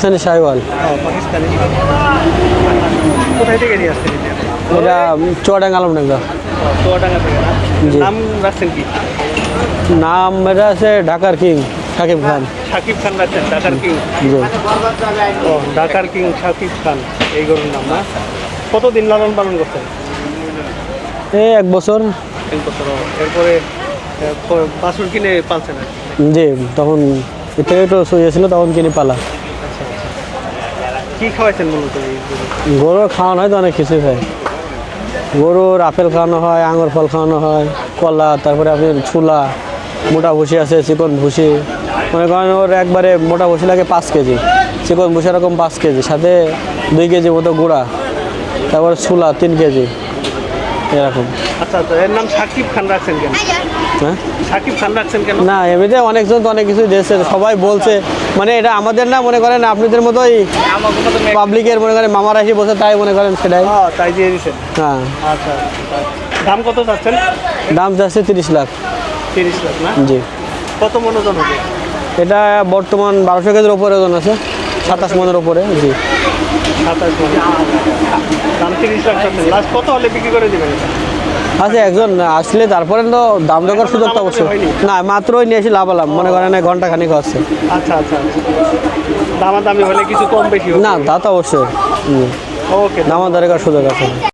শাহিওয়াল। পাকিস্তানি। কোথায় থেকে নিয়ে আসছেন এটা চুয়াডাঙ্গা আলমডাঙ্গা। চুয়াডাঙ্গা থেকে না? জি। নাম রাখছেন কি? নাম এটা আছে ঢাকার কিং শাকিব খান। শাকিব খান রাখছেন, ঢাকার কিং। জি। ও, ঢাকার কিং শাকিব খান, এই গরুর নাম না? কতদিন লালন পালন করছেন? এই 1 বছর। 1 বছর। এরপরে বাছুর কিনে পালছেন আর কি? জি, তখন এর থেকে একটু শুয়েছিল তখন কিনে পালা। আচ্ছা আচ্ছা। কি খাওয়াইছেন মূলত এই গরু? গরুর খাওয়ানো হয় তো অনেক কিছু খায়। গরুর আপেল খাওয়ানো হয়, আঙুর ফল খাওয়ানো হয়, কলা, তারপরে আপনার ছোলা, মোটা ভুসি আছে, চিকন ভুসি। মনে করেন ওর একবারে মোটা ভুসি লাগে 5 কেজি, চিকন ভুসি এরকম 5 কেজি, সাথে 2 কেজি মতো গুঁড়া, তারপরে ছোলা 3 কেজি এরকম। আচ্ছা আচ্ছা, এর নাম শাকিব খান রাখছেন কেন? হ্যাঁ, শাকিব খান রাখছেন কেন? না এমনিতে অনেকজন তো অনেক কিছু দিয়েছে, সবাই বলছে, মানে এটা আমাদের না মনে করেন আপনাদের মতোই পাবলিকের মনে করেন মামারা এসে বসে তাই মনে করেন সেটাই। তাই দিয়ে দিচ্ছেন। হ্যাঁ, আচ্ছা, দাম কত চাচ্ছেন? দাম যাচ্ছে 30 লাখ। 30 লাখ না? জি। কত মন ওজন হবে? এটা বর্তমান 1200 কেজির উপরে ওজন আছে, 27 মনের উপরে। জি। 27 মন। দাম 30 লাখ চাচ্ছেন। লাস্ট কত হলে বিক্রি করে দিবেন এটা? আচ্ছা, একজন আসলে তারপরে তো দাম দরকার সুযোগ তো অবশ্যই। না, মাত্রই নিয়ে এসে লাভ আলাম, মনে করেন ঘন্টা খানিক হচ্ছে। আচ্ছা আচ্ছা আচ্ছা। দামাদামি হলে কিছু কম বেশি হবে? না, তা তো অবশ্যই। ওকে। দামাদারের সুযোগ আছে।